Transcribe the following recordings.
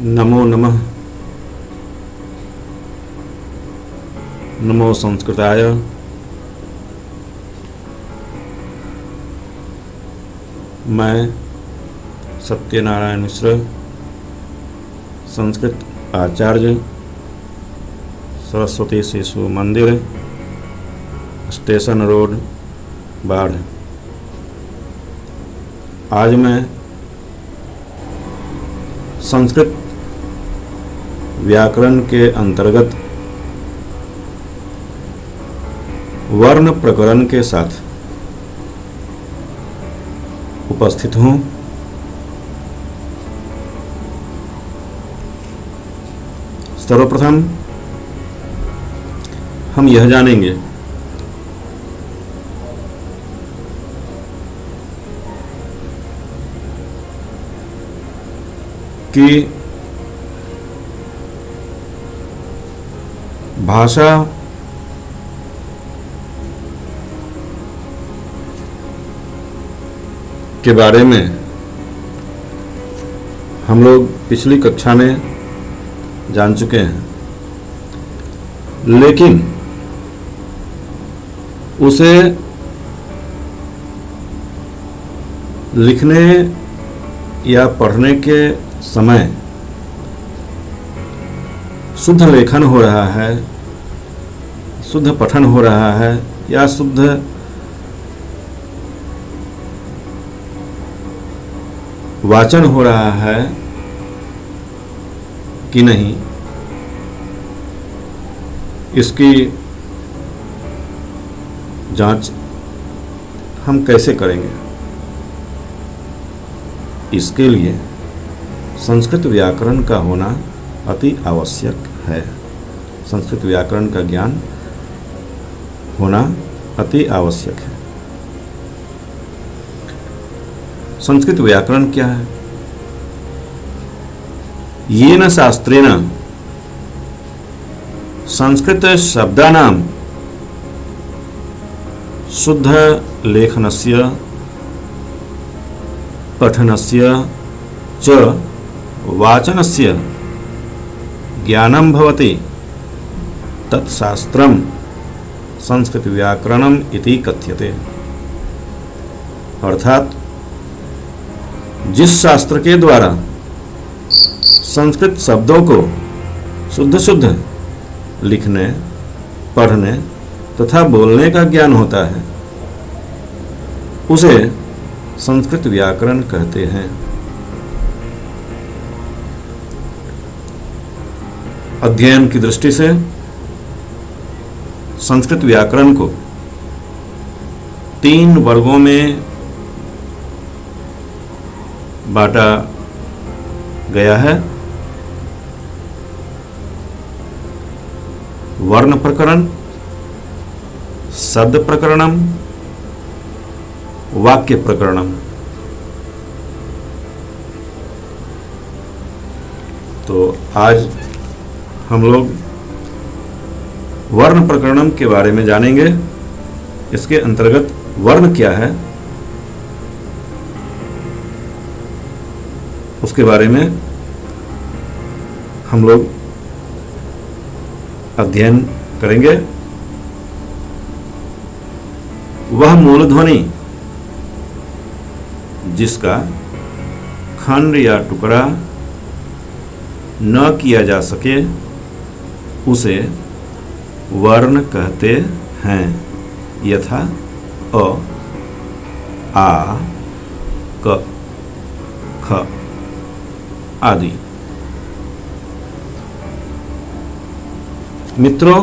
नमो नमः। नमो संस्कृताय। मैं सत्यनारायण मिश्र, संस्कृत आचार्य, सरस्वती शिशु मंदिर, स्टेशन रोड, बाढ़। आज मैं संस्कृत व्याकरण के अंतर्गत वर्ण प्रकरण के साथ उपस्थित हूँ। सर्वप्रथम हम यह जानेंगे कि भाषा के बारे में हम लोग पिछली कक्षा में जान चुके हैं, लेकिन उसे लिखने या पढ़ने के समय शुद्ध लेखन हो रहा है, शुद्ध पठन हो रहा है या शुद्ध वाचन हो रहा है कि नहीं, इसकी जांच हम कैसे करेंगे। इसके लिए संस्कृत व्याकरण का होना अति आवश्यक है। संस्कृत व्याकरण का ज्ञान होना अति आवश्यक है। संस्कृत व्याकरण क्या है? येन शास्त्रेण संस्कृत शब्दानां शुद्ध लेखनस्य पठनस्य च वाचनस्य ज्ञानं भवति तत्शास्त्रं संस्कृत व्याकरणम् इति कथ्यते। अर्थात जिस शास्त्र के द्वारा संस्कृत शब्दों को शुद्ध शुद्ध लिखने, पढ़ने तथा बोलने का ज्ञान होता है, उसे संस्कृत व्याकरण कहते हैं। अध्ययन की दृष्टि से संस्कृत व्याकरण को 3 वर्गों में बांटा गया है। वर्ण प्रकरण, शब्द प्रकरणम, वाक्य प्रकरणम। तो आज हम लोग वर्ण प्रकरणम के बारे में जानेंगे। इसके अंतर्गत वर्ण क्या है उसके बारे में हम लोग अध्ययन करेंगे। वह मूल ध्वनि जिसका खंड या टुकड़ा न किया जा सके उसे वर्ण कहते हैं। यथा अ, आ, क, ख आदि। मित्रों,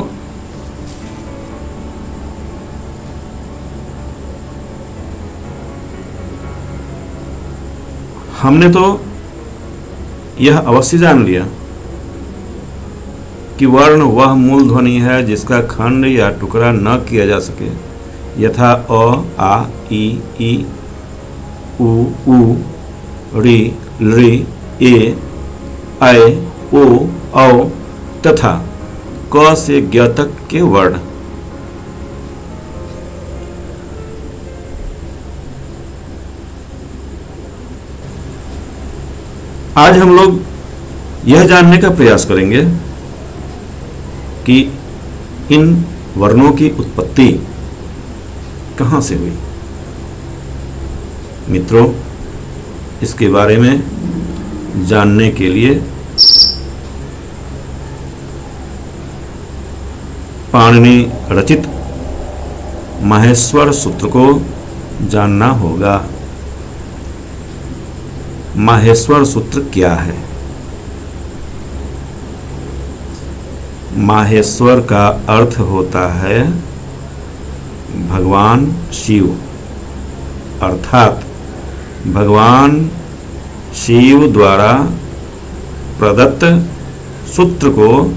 हमने तो यह अवश्य जान लिया कि वर्ण वह मूल ध्वनि है जिसका खंड या टुकड़ा न किया जा सके। यथा अ, आ, ई, उ, ऋ, लृ, ए, ऐ, ओ, औ तथा क से ज्ञ तक के वर्ण। आज हम लोग यह जानने का प्रयास करेंगे कि इन वर्णों की उत्पत्ति कहाँ से हुई। मित्रों, इसके बारे में जानने के लिए पाणिनि रचित माहेश्वर सूत्र को जानना होगा। माहेश्वर सूत्र क्या है? माहेश्वर का अर्थ होता है भगवान शिव, अर्थात भगवान शिव द्वारा प्रदत्त सूत्र को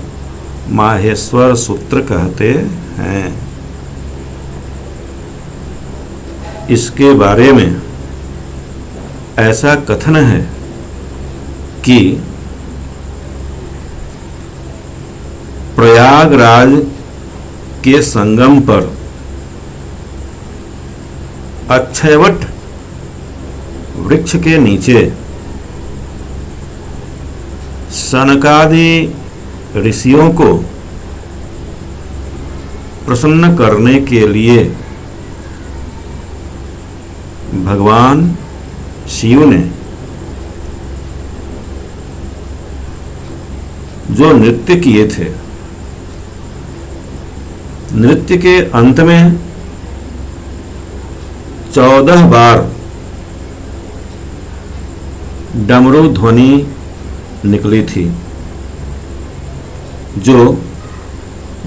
माहेश्वर सूत्र कहते हैं। इसके बारे में ऐसा कथन है कि प्रयागराज के संगम पर अक्षयवट वृक्ष के नीचे सनकादि ऋषियों को प्रसन्न करने के लिए भगवान शिव ने जो नृत्य किए थे, नृत्य के अंत में 14 बार डमरू ध्वनि निकली थी, जो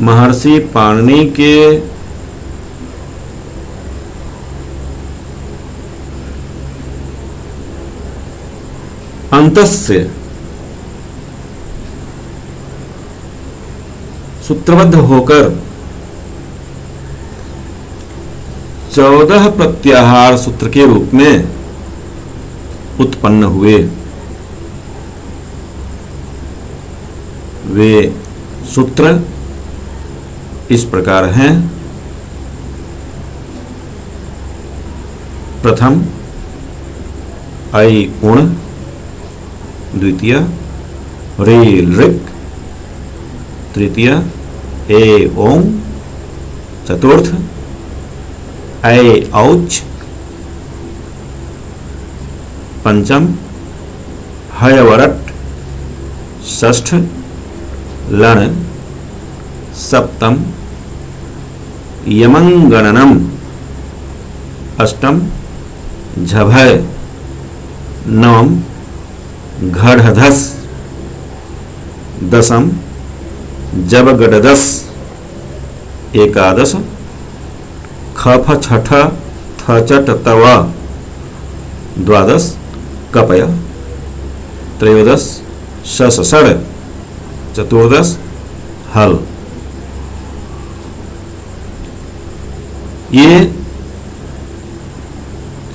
महर्षि पाणिनि के अंतस से सूत्रबद्ध होकर 14 प्रत्याहार सूत्र के रूप में उत्पन्न हुए। वे सूत्र इस प्रकार हैं। प्रथम ऐ उण, द्वितीय रे ऋक्, तृतीय ए ओं, चतुर्थ ऐ औच, पंचम हयवरट, षष्ठ लण, सप्तम यमंगणनम, अष्टम झभय, नवम घढ़धस, दशम जबगडदस, एकादश खफ छठ थचट तव, द्वादश कपय, त्रयोदश ससड़, चतुर्दश हल। ये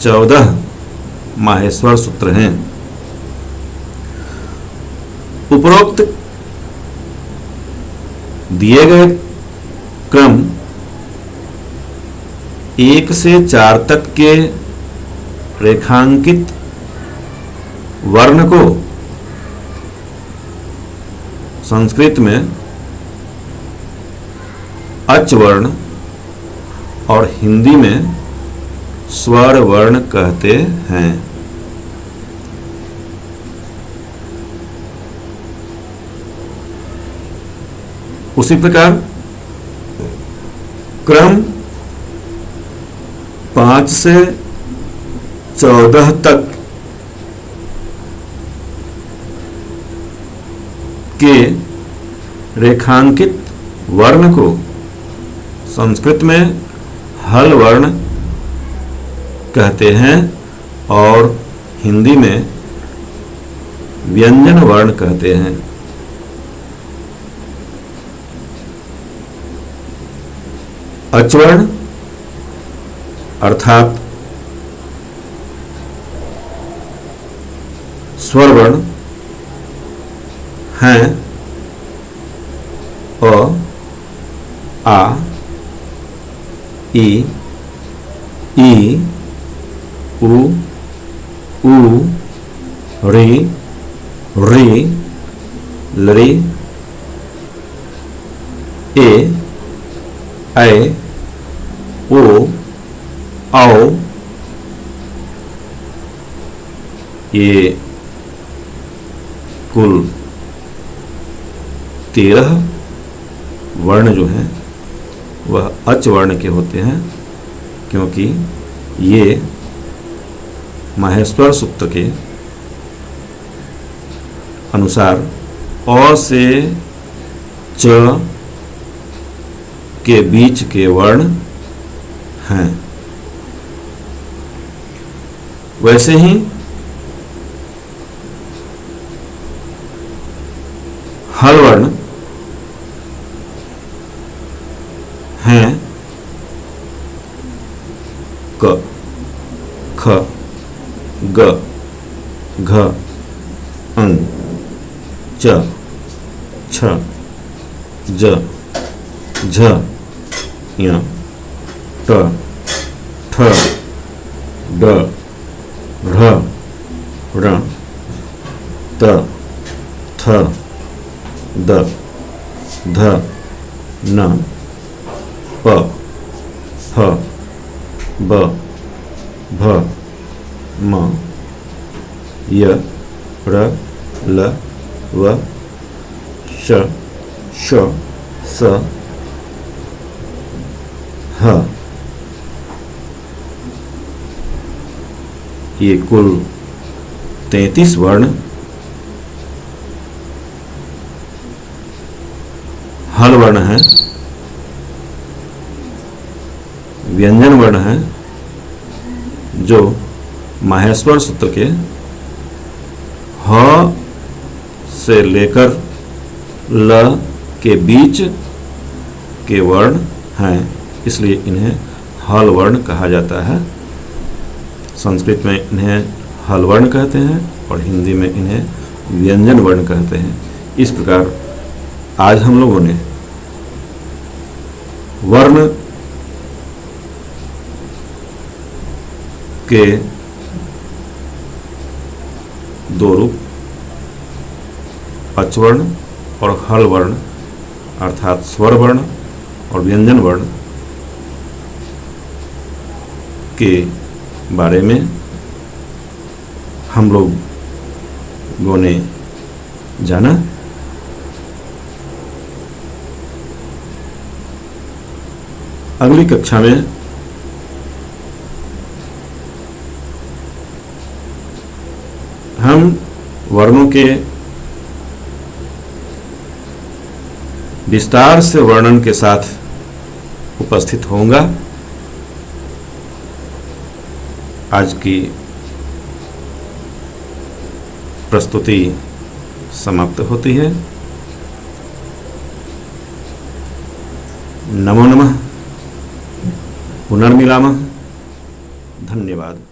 14 माहेश्वर सूत्र हैं। उपरोक्त दिए गए क्रम 1 से 4 तक के रेखांकित वर्ण को संस्कृत में अच वर्ण और हिंदी में स्वर वर्ण कहते हैं। उसी प्रकार क्रम 5 से 14 तक के रेखांकित वर्ण को संस्कृत में हल वर्ण कहते हैं और हिंदी में व्यंजन वर्ण कहते हैं। अचवर्ण अर्थात स्वर वर्ण हैं अ, आ, ई, उ, ऋ, ऋ, लरी, ए, ऐ, ओ, औ। ये कुल 13 वर्ण जो हैं वह अच वर्ण के होते हैं, क्योंकि ये माहेश्वर सूत्र के अनुसार अ से च के बीच के वर्ण हैं। वैसे ही हल वर्ण हैं क, ख, ग, घ, अंग, च, छ, ज, झ, य, ट, ठ, ड, ढ़, ऋ, त, थ, द, ध, न, प, फ, ब, भ, म, य, र, ल, व, श, श, स, ह। ये कुल 33 वर्ण हल वर्ण है, व्यंजन वर्ण है, जो माहेश्वर सूत्र के ह से लेकर ल के बीच के वर्ण हैं, इसलिए इन्हें हल वर्ण कहा जाता है। संस्कृत में इन्हें हल वर्ण कहते हैं और हिंदी में इन्हें व्यंजन वर्ण कहते हैं। इस प्रकार आज हम लोगों ने वर्ण के 2 रूप अच वर्ण और हल वर्ण अर्थात स्वर वर्ण और व्यंजन वर्ण के बारे में हम लोगों ने जाना। अगली कक्षा में हम वर्णों के विस्तार से वर्णन के साथ उपस्थित होऊंगा। आज की प्रस्तुति समाप्त होती है। नमो नमः, पुनर्मिलामः, धन्यवाद।